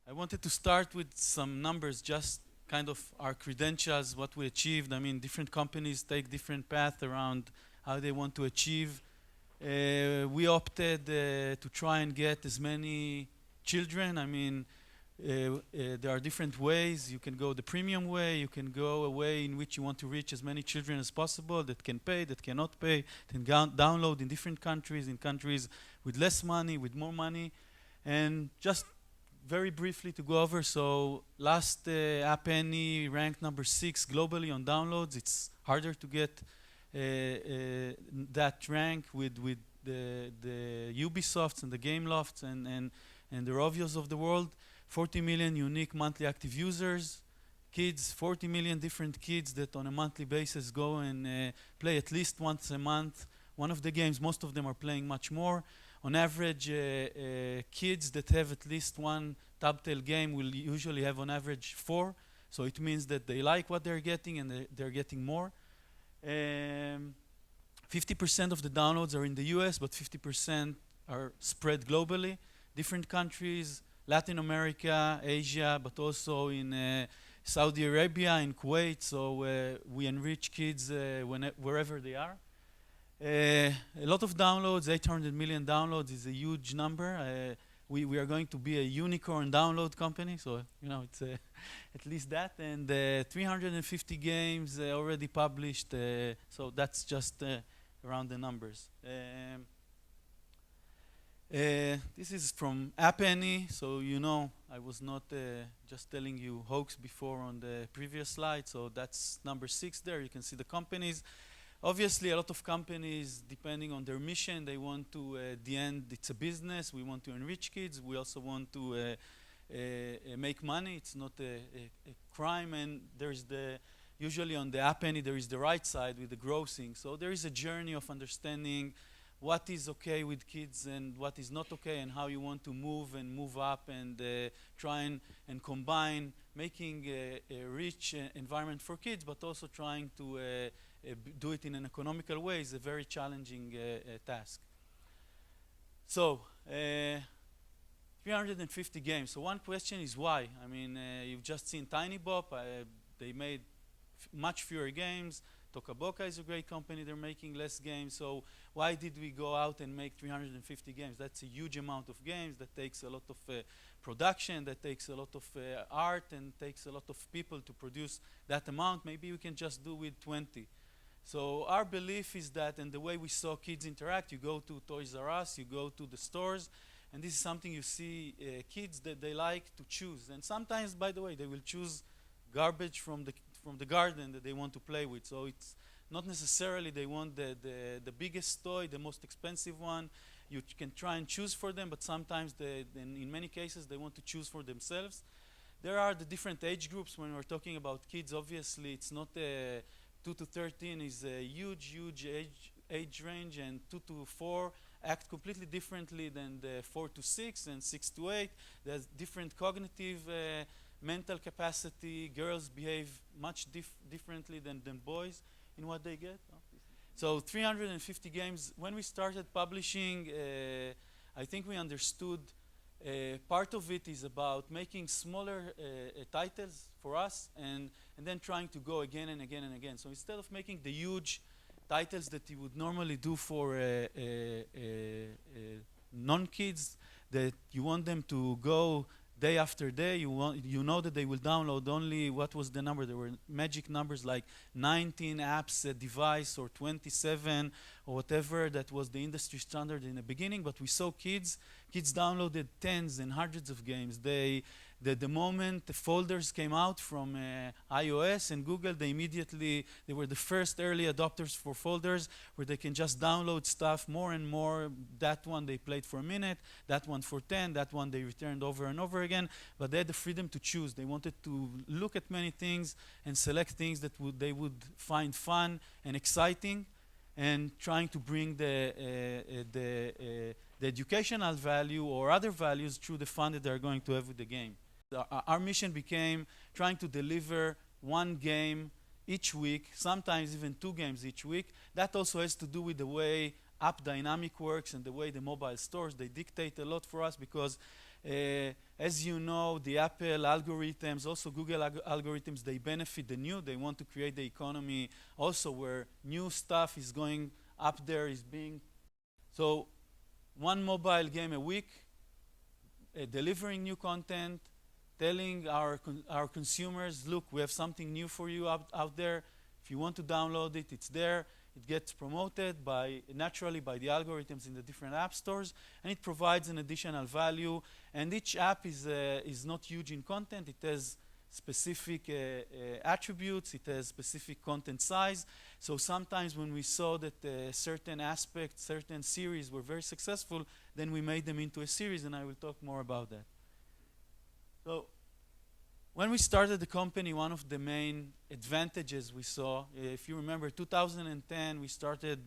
I wanted to start with some numbers, just kind of our credentials, what we achieved. I mean, different companies take different paths around how they want to achieve. We opted to try and get as many children. I mean, there are different ways. You can go the premium way. You can go a way in which you want to reach as many children as possible that can pay, that cannot pay, can download in different countries, in countries with less money, with more money. And just very briefly to go over, so last App Annie ranked number 6 globally on downloads. It's harder to get that rank with the Ubisofts and the Gamelofts and the Rovios of the world. 40 million unique monthly active users, kids, 40 million different kids that on a monthly basis go and play at least once a month one of the games. Most of them are playing much more. On average, kids that have at least one Telltale game will usually have on average 4. So it means that they like what they're getting and they're getting more. 50% of the downloads are in the US, but 50% are spread globally. Different countries, Latin America, Asia, but also in Saudi Arabia, in Kuwait. So we enrich kids wherever they are. A lot of downloads, 800 million downloads is a huge number. We are going to be a unicorn download company, so you know it's at least that. And 350 games already published, so that's just around the numbers. This is from App Annie, so you know I was not just telling you hoax before on the previous slide. So that's number 6 there. You can see the companies. Obviously, a lot of companies, depending on their mission, they want to, at the end, it's a business. We want to enrich kids. We also want to make money. It's not a crime. And there's usually on the App Annie, there is the right side with the grossing. So there is a journey of understanding what is okay with kids and what is not okay, and how you want to move and move up and try and combine making a rich environment for kids, but also trying to do it in an economical way is a very challenging task. So 350 games. So one question is why? I mean, you've just seen Tiny Bop. They made much fewer games. Toca Boca is a great company. They're making less games. So why did we go out and make 350 games? That's a huge amount of games. That takes a lot of production. That takes a lot of art and takes a lot of people to produce that amount. Maybe we can just do with 20. So our belief is that, and the way we saw kids interact, you go to Toys R Us, you go to the stores, and this is something you see kids that they like to choose. And sometimes, by the way, they will choose garbage from the garden that they want to play with. So it's not necessarily they want the biggest toy, the most expensive one. You can try and choose for them, but sometimes, in many cases, they want to choose for themselves. There are the different age groups. When we're talking about kids, obviously, it's not 2 to 13 is a huge age range, and 2 to 4 act completely differently than the 4 to 6 and 6 to 8. There's different cognitive mental capacity. Girls behave much differently than boys in what they get. So 350 games. When we started publishing, I think we understood part of it is about making smaller titles for us and then trying to go again and again and again. So instead of making the huge titles that you would normally do for non-kids, that you want them to go day after day, you know that they will download only, what was the number? There were magic numbers like 19 apps a device or 27 or whatever. That was the industry standard in the beginning, but we saw kids downloaded tens and hundreds of games. The moment the folders came out from iOS and Google, they were the first early adopters for folders where they can just download stuff more and more. That one they played for a minute, that one for 10, that one they returned over and over again, but they had the freedom to choose. They wanted to look at many things and select things that they would find fun and exciting, and trying to bring the educational value or other values through the fun that they're going to have with the game. Our mission became trying to deliver one game each week, sometimes even 2 games each week. That also has to do with the way app dynamic works and the way the mobile stores, they dictate a lot for us, because As you know, the Apple algorithms, also Google algorithms, they benefit the new. They want to create the economy also where new stuff is going up there, is being. So one mobile game a week, delivering new content, telling our consumers, look, we have something new for you out there. If you want to download it, it's there. It gets promoted naturally by the algorithms in the different app stores, and it provides an additional value. And each app is not huge in content. It has specific attributes. It has specific content size. So sometimes when we saw that certain aspects, certain series were very successful, then we made them into a series, and I will talk more about that. So when we started the company, one of the main advantages we saw, if you remember 2010, we started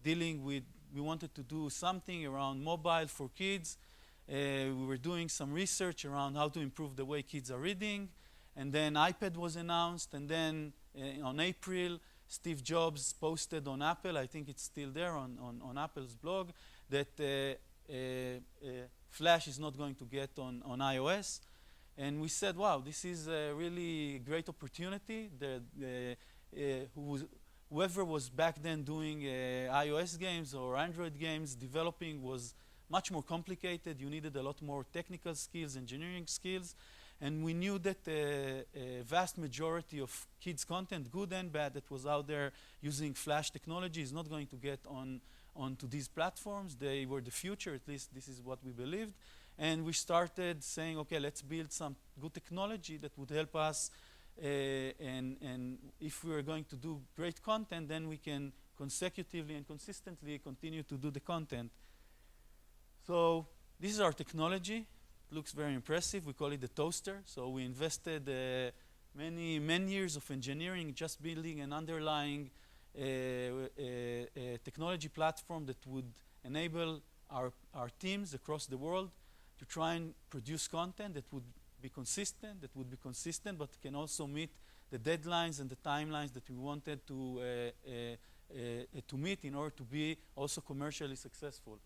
dealing with, we wanted to do something around mobile for kids. We were doing some research around how to improve the way kids are reading. And then iPad was announced. And then on April, Steve Jobs posted on Apple, I think it's still there on Apple's blog, that Flash is not going to get on iOS. And we said, wow, this is a really great opportunity. Whoever was back then doing iOS games or Android games, developing was much more complicated. You needed a lot more technical skills, engineering skills. And we knew that a vast majority of kids' content, good and bad, that was out there using Flash technology is not going to get onto these platforms. They were the future, at least this is what we believed. And we started saying, okay, let's build some good technology that would help us. And if we are going to do great content, then we can consecutively and consistently continue to do the content. So this is our technology. It looks very impressive. We call it the toaster. So we invested many years of engineering, just building an underlying technology platform that would enable our teams across the world to try and produce content that would be consistent, but can also meet the deadlines and the timelines that we wanted to meet in order to be also commercially successful.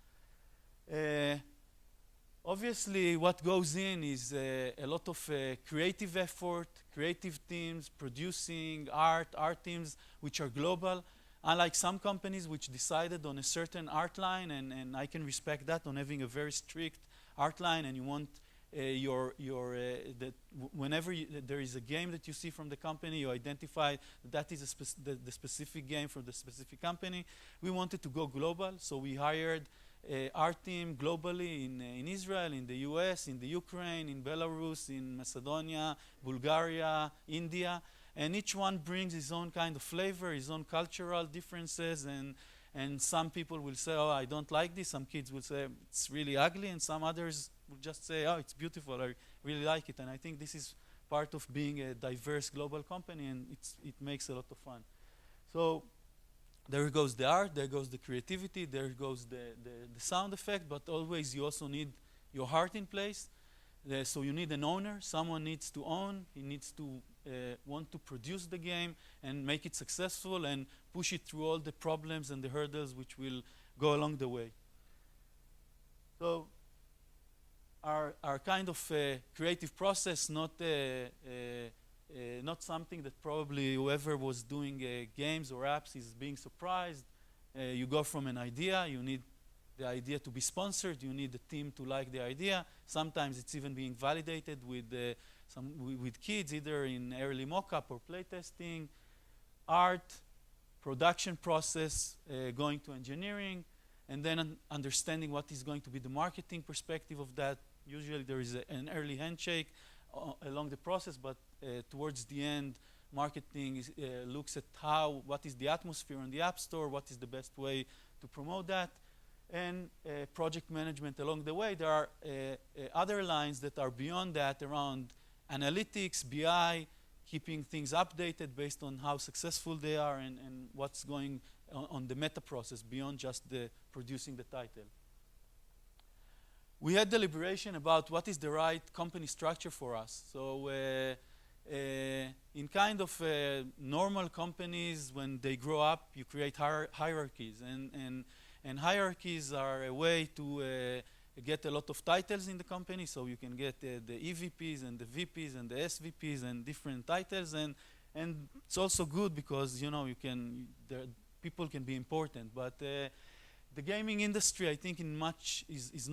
Obviously, what goes in is a lot of creative effort, creative teams, producing art teams which are global. Unlike some companies which decided on a certain art line, and I can respect that, on having a very strict art line, and you want whenever there is a game that you see from the company, you identify that is the specific game for the specific company. We wanted to go global, so we hired our team globally in Israel, in the US, in the Ukraine, in Belarus, in Macedonia, Bulgaria, India, and each one brings his own kind of flavor, his own cultural differences, and some people will say, oh, I don't like this. Some kids will say, it's really ugly, and some others will just say, oh, it's beautiful, I really like it. And I think this is part of being a diverse global company, and it makes a lot of fun. So there goes the art, there goes the creativity, there goes the sound effect, but always you also need your heart in place. So you need an owner, someone needs to own, he needs to want to produce the game and make it successful and push it through all the problems and the hurdles which will go along the way. So our kind of creative process, not something that probably whoever was doing games or apps is being surprised. You go from an idea, you need the idea to be sponsored, you need the team to like the idea. Sometimes it's even being validated with kids, either in early mock-up or playtesting. Art, production process, going to engineering, and then understanding what is going to be the marketing perspective of that. Usually there is an early handshake along the process, but towards the end, marketing looks at what is the atmosphere in the App Store, what is the best way to promote that, and project management along the way. There are other lines that are beyond that around analytics, BI, keeping things updated based on how successful they are and what's going on the meta process beyond just producing the title. We had deliberation about what is the right company structure for us. So in kind of normal companies, when they grow up, you create hierarchies. And hierarchies are a way to get a lot of titles in the company, so you can get the EVPs and the VPs and the SVPs and different titles, and it's also good because you can people can be important, but the gaming industry, I think, in much is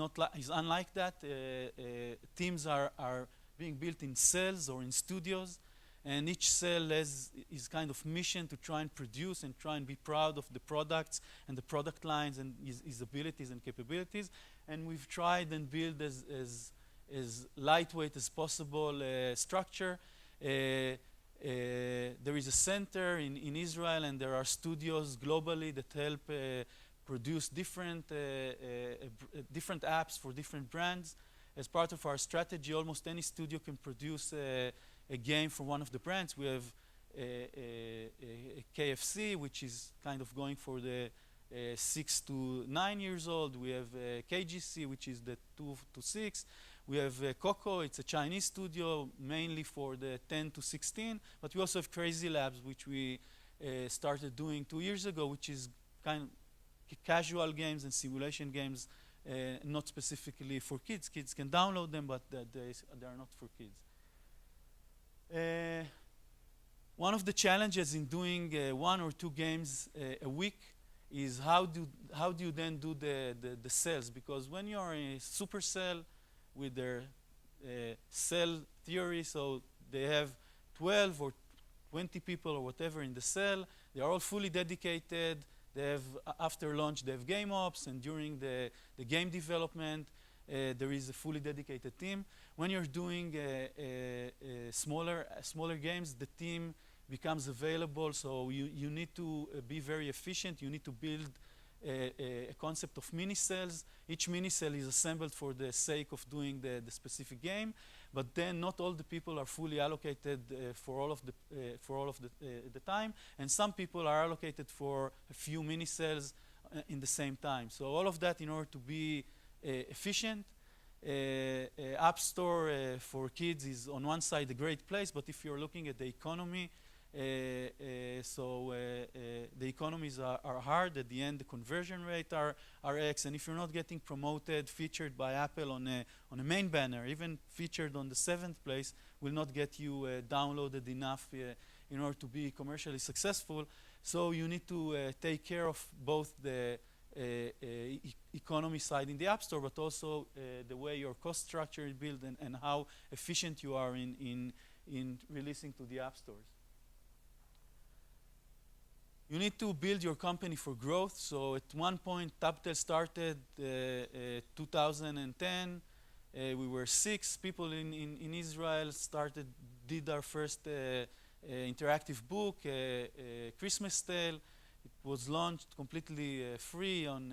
unlike that. Teams are being built in cells or in studios, and each cell is kind of mission to try and produce and try and be proud of the products and the product lines and his abilities and capabilities. And we've tried and build as lightweight as possible structure. There is a center in Israel, and there are studios globally that help produce different apps for different brands. As part of our strategy, almost any studio can produce a game for one of the brands. We have KFC, which is kind of going for the 6 to 9 years old. We have KGC, which is the 2 to 6. We have Coco, it's a Chinese studio, mainly for the 10 to 16. But we also have Crazy Labs, which we started doing 2 years ago, which is kind of casual games and simulation games, not specifically for kids. Kids can download them, but they are not for kids. One of the challenges in doing 1 or 2 games a week is how do you then do the sales? Because when you are a Supercell with their cell theory, so they have 12 or 20 people or whatever in the cell, they are all fully dedicated. They have, after launch, they have game ops, and during the game development, there is a fully dedicated team. When you're doing smaller games, the team becomes available, so you need to be very efficient. You need to build a concept of mini cells. Each mini cell is assembled for the sake of doing the specific game, but then not all the people are fully allocated for all of the time, and some people are allocated for a few mini cells in the same time. So all of that in order to be efficient. App Store for kids is on one side a great place, but if you're looking at the economy, the economies are hard. At the end, the conversion rate are X, and if you're not getting promoted, featured by Apple on a main banner, even featured on the 7th place, will not get you downloaded enough in order to be commercially successful. So you need to take care of both the economy side in the App Store, but also the way your cost structure is built and how efficient you are in releasing to the App Stores. You need to build your company for growth. So at one point, Tabtel started 2010. We were 6 people in Israel, did our first interactive book, Christmas Tale. It was launched completely free on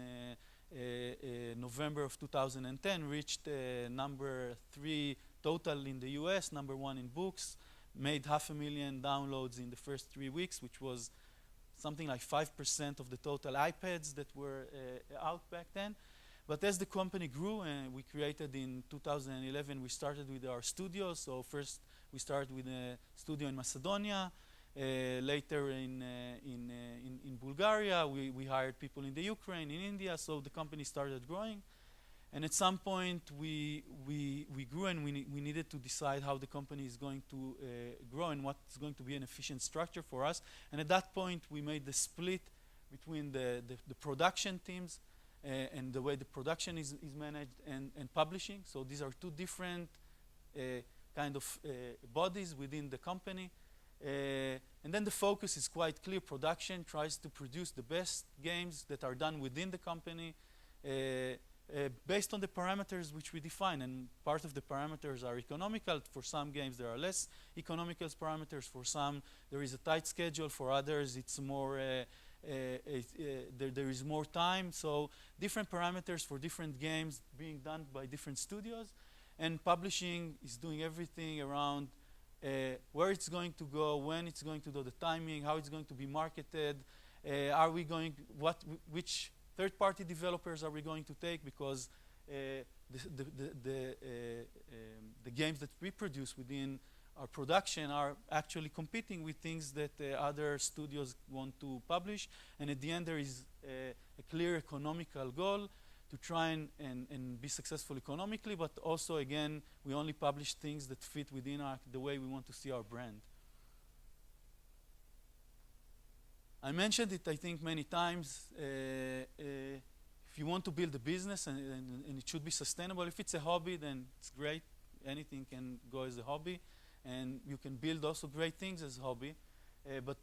November of 2010, reached number 3 total in the US, number 1 in books, made 500,000 downloads in the first 3 weeks, which was something like 5% of the total iPads that were out back then. But as the company grew, and we created in 2011, we started with our studios. So first we started with a studio in Macedonia. Later in Bulgaria, we hired people in the Ukraine, in India, so the company started growing. And at some point, we grew, and we needed to decide how the company is going to grow and what's going to be an efficient structure for us. And at that point, we made the split between the production teams and the way the production is managed and publishing. So these are 2 different kind of bodies within the company. And then the focus is quite clear. Production tries to produce the best games that are done within the company based on the parameters which we define. And part of the parameters are economical. For some games, there are less economical parameters. For some, there is a tight schedule. For others, it's more there is more time. So different parameters for different games being done by different studios. And publishing is doing everything around where it's going to go, when it's going to do, the timing, how it's going to be marketed, which third-party developers are we going to take, because the games that we produce within our production are actually competing with things that other studios want to publish. And at the end, there is a clear economical goal. to try and be successful economically, but also, again, we only publish things that fit within the way we want to see our brand. I mentioned it, I think, many times. If you want to build a business and it should be sustainable, if it's a hobby, then it's great. Anything can go as a hobby, and you can build also great things as a hobby. But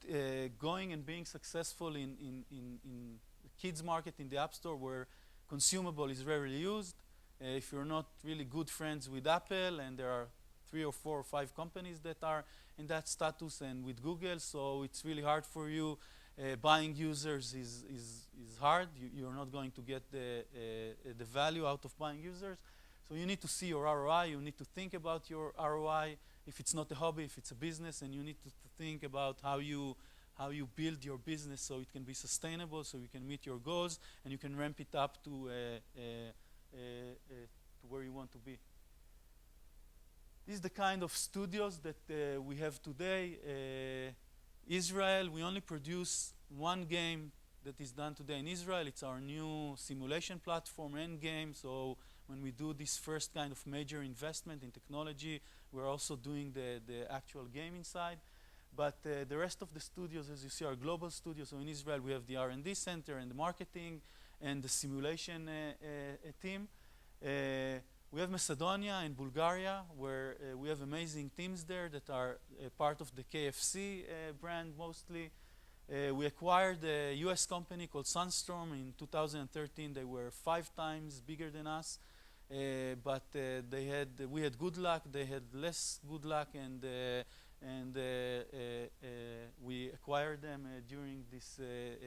going and being successful in the kids market, in the App Store, where consumable is rarely used, if you're not really good friends with Apple, and there are 3 or 4 or 5 companies that are in that status, and with Google, so it's really hard for you. Buying users is hard. You're not going to get the value out of buying users. So you need to see your ROI. You need to think about your ROI. If it's not a hobby, if it's a business, and you need to think about how you build your business so it can be sustainable, so you can meet your goals, and you can ramp it up to where you want to be. This is the kind of studios that we have today. Israel, we only produce one game that is done today in Israel. It's our new simulation platform, Endgame. So when we do this first kind of major investment in technology, we're also doing the actual game inside. But the rest of the studios, as you see, are global studios. So in Israel, we have the R&D center and the marketing and the simulation team. We have Macedonia and Bulgaria, where we have amazing teams there that are part of the KFC brand mostly. We acquired a US company called Sunstorm in 2013. They were 5 times bigger than us, but we had good luck. They had less good luck, and we acquired them during this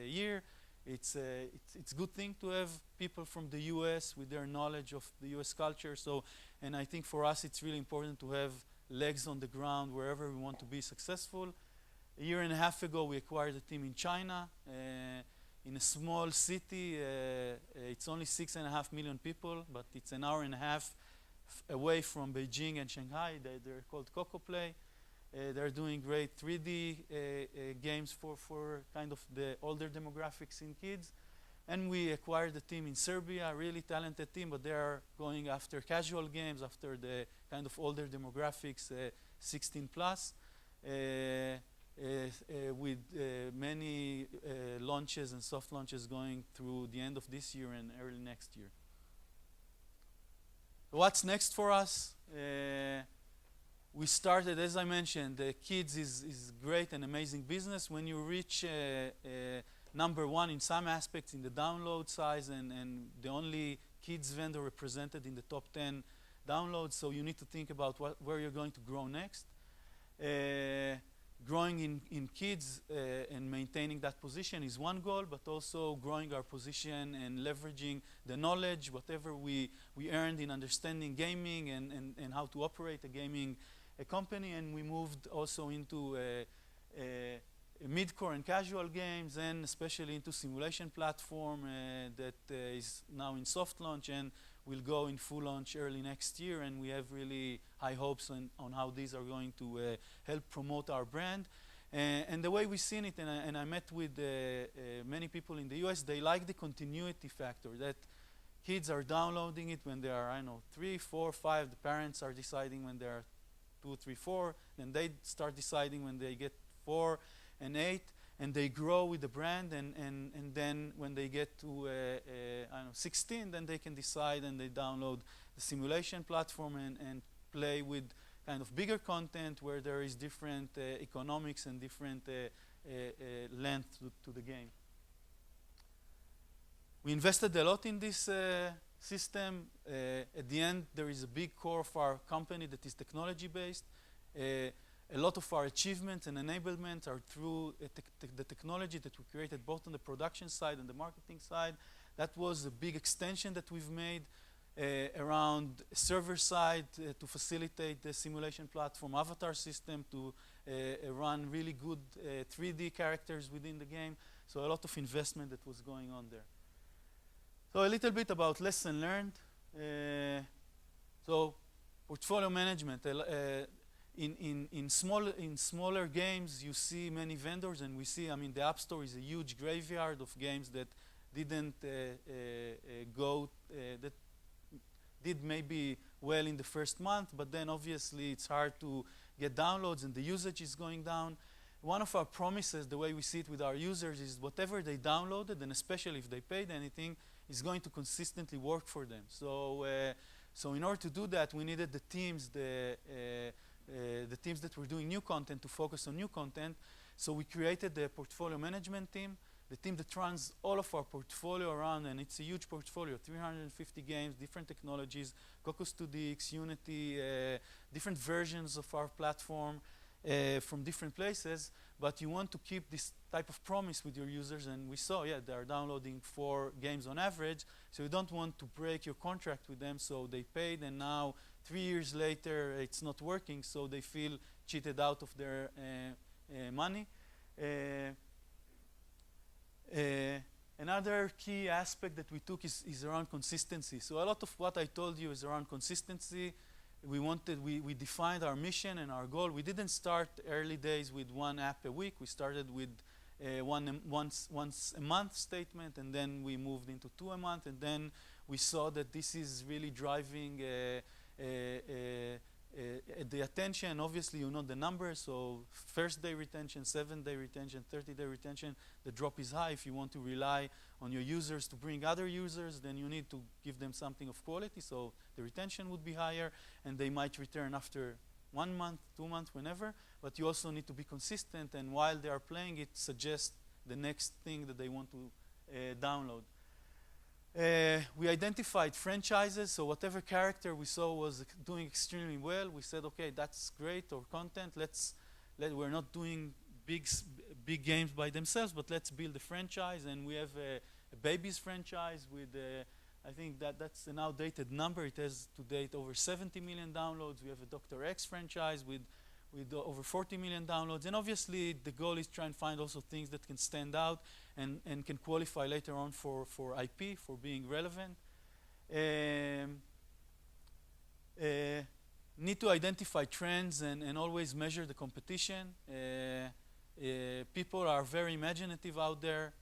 year. It's a good thing to have people from the US with their knowledge of the US culture. So, and I think for us it's really important to have legs on the ground wherever we want to be successful. A year and a half ago, we acquired a team in China, in a small city. It's only 6.5 million people, but it's an hour and a half away from Beijing and Shanghai. They're called Coco Play. They're doing great 3D games for kind of the older demographics in kids. And we acquired a team in Serbia, a really talented team, but they are going after casual games, after the kind of older demographics, 16 plus, with many launches and soft launches going through the end of this year and early next year. What's next for us? We started, as I mentioned, kids is great and amazing business. When you reach number 1 in some aspects in the download size, and the only kids vendor represented in the top 10 downloads, so you need to think about where you're going to grow next. Growing in kids and maintaining that position is one goal, but also growing our position and leveraging the knowledge, whatever we earned in understanding gaming and how to operate a gaming company. And we moved also into mid-core and casual games, and especially into simulation platform that is now in soft launch and will go in full launch early next year. And we have really high hopes on how these are going to help promote our brand. And the way we've seen it, and I met with many people in the US, they like the continuity factor, that kids are downloading it when they are, 3, 4, 5. The parents are deciding when they are 2, 3, 4. Then they start deciding when they get 4 and 8. And they grow with the brand, and then when they get to 16, then they can decide and they download the simulation platform and play with kind of bigger content where there is different economics and different length to the game. We invested a lot in this system. At the end, there is a big core of our company that is technology-based. A lot of our achievements and enablement are through the technology that we created both on the production side and the marketing side. That was a big extension that we've made around server side to facilitate the simulation platform, avatar system to run really good 3D characters within the game. So a lot of investment that was going on there. So a little bit about lesson learned. So portfolio management. In smaller games, you see many vendors, and we see, the App Store is a huge graveyard of games that didn't go, that did maybe well in the first month, but then obviously it's hard to get downloads and the usage is going down. One of our promises, the way we see it with our users, is whatever they downloaded, and especially if they paid anything, is going to consistently work for them. So, so in order to do that, we needed the teams that were doing new content to focus on new content. So we created the portfolio management team, the team that runs all of our portfolio around, and it's a huge portfolio, 350 games, different technologies, Cocos 2Dx, Unity, different versions of our platform from different places, but you want to keep this type of promise with your users, and we saw, yeah, they are downloading 4 games on average, so you don't want to break your contract with them, so they paid, and now 3 years later it's not working, so they feel cheated out of their money. Another key aspect that we took is around consistency. So a lot of what I told you is around consistency. We defined our mission and our goal. We didn't start early days with 1 app a week. We started with once a month statement, and then we moved into 2 a month, and then we saw that this is really driving the attention. Obviously, you know the numbers, so first day retention, 7-day retention, 30-day retention, the drop is high. If you want to rely on your users to bring other users, then you need to give them something of quality, so the retention would be higher, and they might return after 1 month, 2 months, whenever, but you also need to be consistent, and while they are playing it, suggest the next thing that they want to download. We identified franchises, so whatever character we saw was doing extremely well, we said, okay, that's great, or content, we're not doing big games by themselves, but let's build a franchise, and we have a Babies franchise with, I think that's an outdated number, it has to date over 70 million downloads. We have a Dr. X franchise with over 40 million downloads, and obviously the goal is try and find also things that can stand out and can qualify later on for IP, for being relevant. Need to identify trends and always measure the competition. People are very imaginative out there.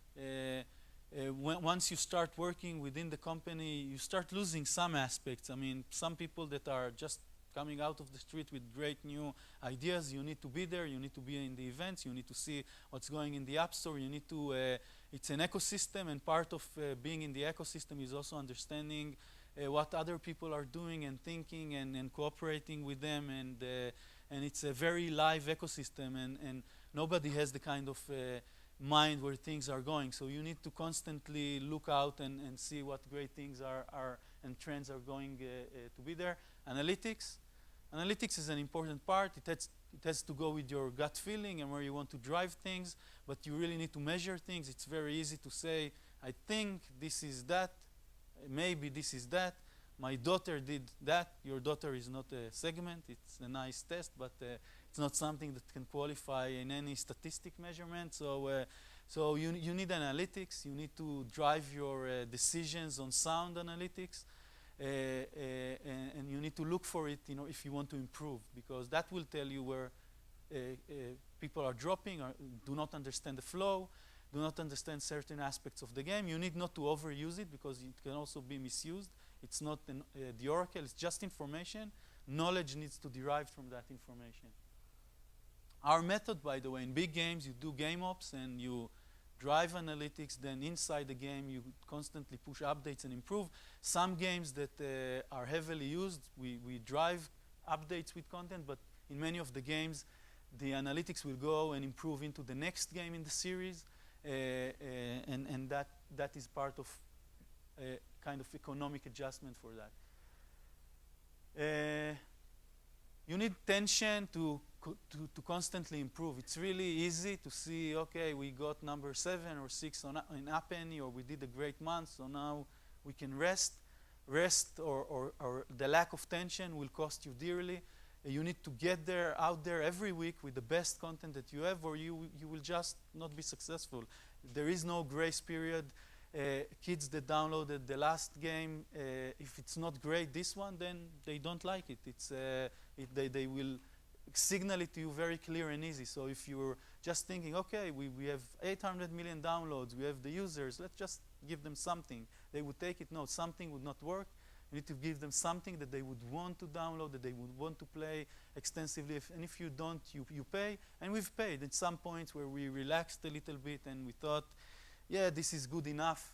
Once you start working within the company, you start losing some aspects. I mean, some people that are just coming out of the street with great new ideas, you need to be there, you need to be in the events, you need to see what's going in the App Store, you need to, it's an ecosystem, and part of being in the ecosystem is also understanding what other people are doing and thinking and cooperating with them, and it's a very live ecosystem, and nobody has the kind of mind where things are going, so you need to constantly look out and see what great things are and trends are going to be there. Analytics is an important part. It has to go with your gut feeling and where you want to drive things, but you really need to measure things. It's very easy to say, I think this is that, maybe this is that, my daughter did that. Your daughter is not a segment, it's a nice test, but it's not something that can qualify in any statistic measurement. So you need analytics, you need to drive your decisions on sound analytics. And you need to look for it, you know, if you want to improve, because that will tell you where people are dropping or do not understand the flow, do not understand certain aspects of the game. You need not to overuse it because it can also be misused. It's not the oracle, it's just information. Knowledge needs to derive from that information. Our method, by the way, in big games, you do game ops and you drive analytics, then inside the game you constantly push updates and improve. Some games that are heavily used, we drive updates with content, but in many of the games the analytics will go and improve into the next game in the series, and that is part of a kind of economic adjustment for that. You need tension to constantly improve. It's really easy to see, okay, we got number 7 or 6 in App Annie, or we did a great month, so now we can rest. Or the lack of tension will cost you dearly. You need to get out there every week with the best content that you have, or you will just not be successful. There is no grace period. Kids that downloaded the last game, if it's not great, this one, then they don't like it. They will signal it to you very clear and easy. So if you're just thinking, okay, we have 800 million downloads, we have the users, let's just give them something. They would take it. No, something would not work. You need to give them something that they would want to download, that they would want to play extensively. And if you don't, you pay. And we've paid at some points where we relaxed a little bit and we thought, yeah, this is good enough.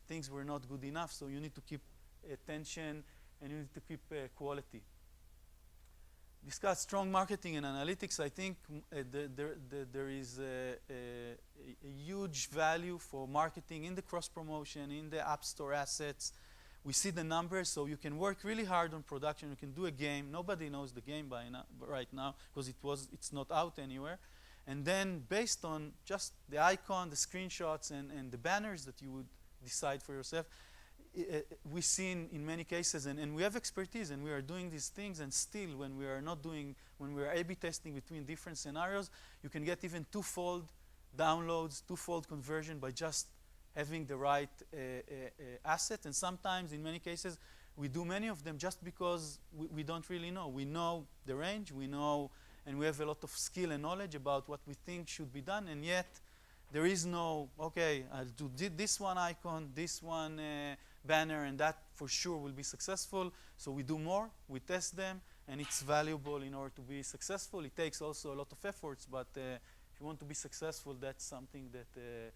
Things were not good enough, so you need to keep attention and you need to keep quality. Discuss strong marketing and analytics. I think there is a huge value for marketing in the cross-promotion, in the App Store assets. We see the numbers, so you can work really hard on production. You can do a game. Nobody knows the game right now because it's not out anywhere. And then based on just the icon, the screenshots, and the banners that you would decide for yourself, we've seen in many cases, and we have expertise, and we are doing these things, and still when we are A/B testing between different scenarios, you can get even twofold downloads, twofold conversion by just having the right asset. And sometimes, in many cases, we do many of them just because we don't really know. We know the range, we know, and we have a lot of skill and knowledge about what we think should be done, and yet there is no, okay, I'll do this one icon, this one banner, and that for sure will be successful. So we do more, we test them, and it's valuable in order to be successful. It takes also a lot of efforts, but if you want to be successful, that's something that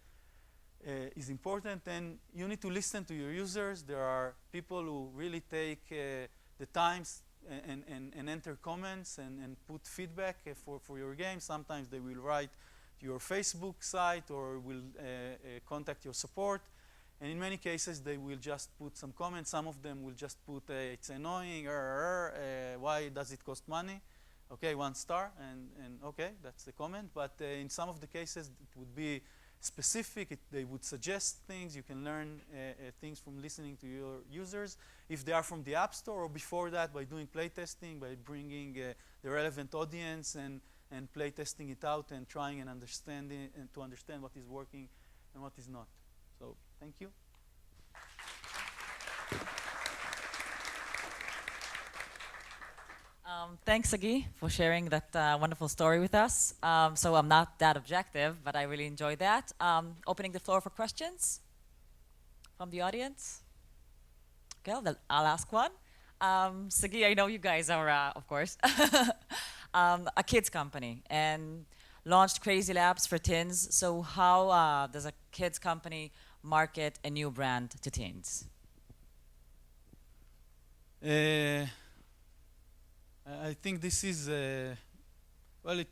is important. And you need to listen to your users. There are people who really take the times and enter comments and put feedback for your game. Sometimes they will write to your Facebook site or will contact your support. And in many cases, they will just put some comments. Some of them will just put, it's annoying, why does it cost money? Okay, 1 star, and okay, that's the comment. But in some of the cases, it would be specific. They would suggest things. You can learn things from listening to your users. If they are from the App Store or before that, by doing play testing, by bringing the relevant audience and play testing it out and trying and understanding and to understand what is working and what is not. So thank you. Thanks, Sagi, for sharing that wonderful story with us. So I'm not that objective, but I really enjoyed that. Opening the floor for questions from the audience. Okay, I'll ask one. Sagi, I know you guys are, of course, a kids company and launched Crazy Labs for teens. So how does a kids company market a new brand to teens? I think this is, well,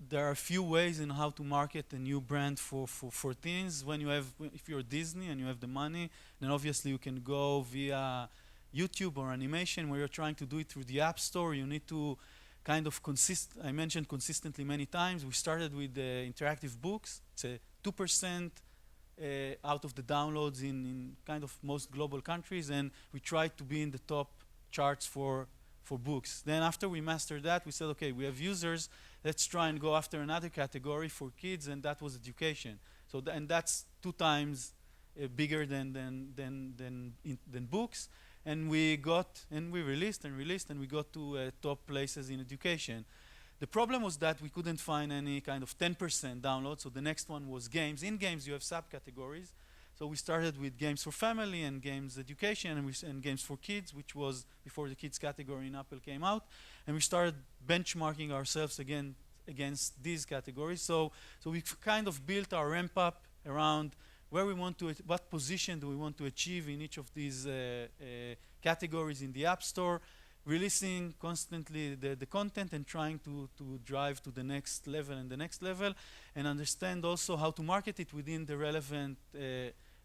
there are a few ways in how to market a new brand for teens. If you're Disney and you have the money, then obviously you can go via YouTube or animation where you're trying to do it through the App Store. You need to kind of I mentioned consistently many times. We started with interactive books. It's a 2% out of the downloads in kind of most global countries, and we tried to be in the top charts for books. Then after we mastered that, we said, okay, we have users, let's try and go after another category for kids, and that was education. So and that's 2 times bigger than books. And we released, and we got to top places in education. The problem was that we couldn't find any kind of 10% download, so the next one was games. In games, you have subcategories. So we started with games for family and games education and games for kids, which was before the kids category in Apple came out. And we started benchmarking ourselves against these categories. So we kind of built our ramp up around where we want to, what position do we want to achieve in each of these categories in the App Store, releasing constantly the content and trying to drive to the next level and the next level, and understand also how to market it within the relevant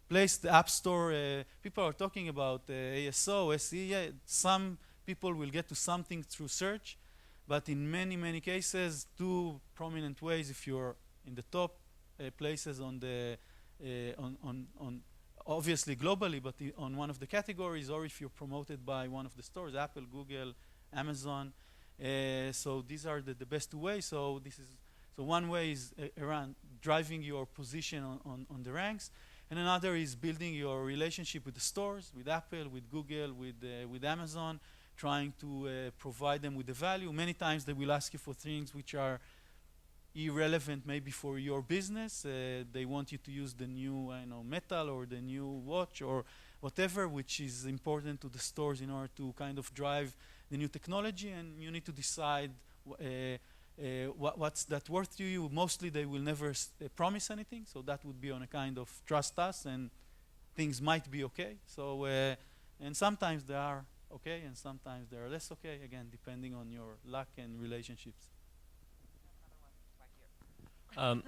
place. The App Store, people are talking about ASO, SE. Yeah, some people will get to something through search, but in many cases, 2 prominent ways. If you're in the top places on the obviously globally, but on one of the categories, or if you're promoted by one of the stores, Apple, Google, Amazon. So these are the best 2 ways. So one way is around driving your position on the ranks, and another is building your relationship with the stores, with Apple, with Google, with Amazon, trying to provide them with the value. Many times they will ask you for things which are irrelevant maybe for your business. They want you to use the new, I know, metal or the new watch or whatever, which is important to the stores in order to kind of drive the new technology, and you need to decide what's that worth to you. Mostly they will never promise anything, so that would be on a kind of trust us and things might be okay. So, and sometimes they are okay and sometimes they are less okay, again, depending on your luck and relationships.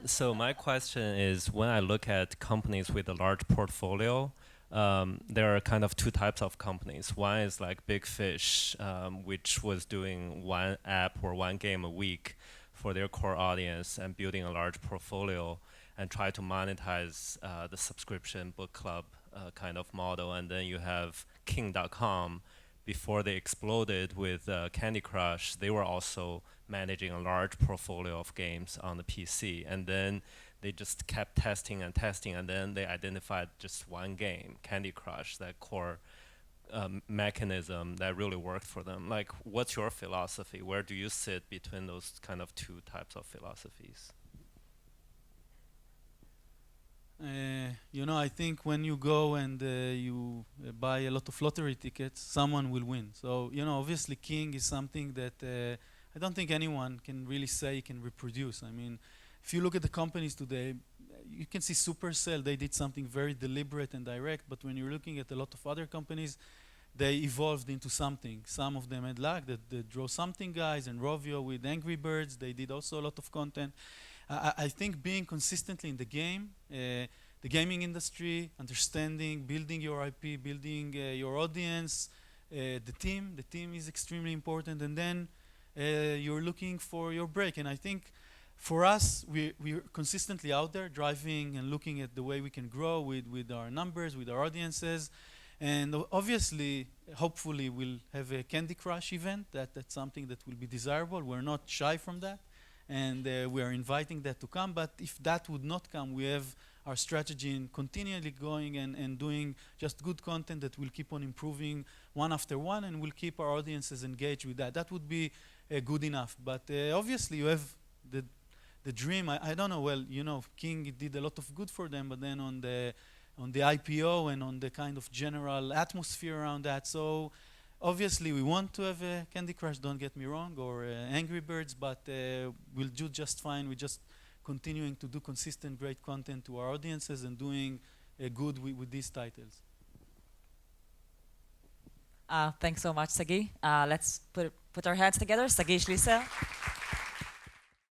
So my question is, when I look at companies with a large portfolio, there are kind of two types of companies. One is like Big Fish, which was doing one app or one game a week for their core audience and building a large portfolio and try to monetize the subscription book club kind of model. And then you have King.com. Before they exploded with Candy Crush, they were also managing a large portfolio of games on the PC. And then they just kept testing and testing, and then they identified just one game, Candy Crush, that core mechanism that really worked for them. Like, what's your philosophy? Where do you sit between those kind of two types of philosophies? You know, I think when you go and you buy a lot of lottery tickets, someone will win. So, you know, obviously King is something that I don't think anyone can really say can reproduce. I mean, if you look at the companies today, you can see Supercell, they did something very deliberate and direct, but when you're looking at a lot of other companies, they evolved into something. Some of them had luck, that Draw Something guys, and Rovio with Angry Birds, they did also a lot of content. I think being consistently in the game, the gaming industry, understanding, building your IP, building your audience, the team is extremely important, and then you're looking for your break. And I think for us, we're consistently out there driving and looking at the way we can grow with our numbers, with our audiences. And obviously, hopefully, we'll have a Candy Crush event. That's something that will be desirable. We're not shy from that. And we are inviting that to come. But if that would not come, we have our strategy in continually going and doing just good content that will keep on improving one after one, and we'll keep our audiences engaged with that. That would be good enough. But obviously, you have the dream. I don't know, well, you know, King did a lot of good for them, but then on the IPO and on the kind of general atmosphere around that. So obviously we want to have a Candy Crush, don't get me wrong, or Angry Birds, but we'll do just fine. We're just continuing to do consistent great content to our audiences and doing good with these titles. Thanks so much, Sagi. Let's put our hands together. Sagi Schliesser.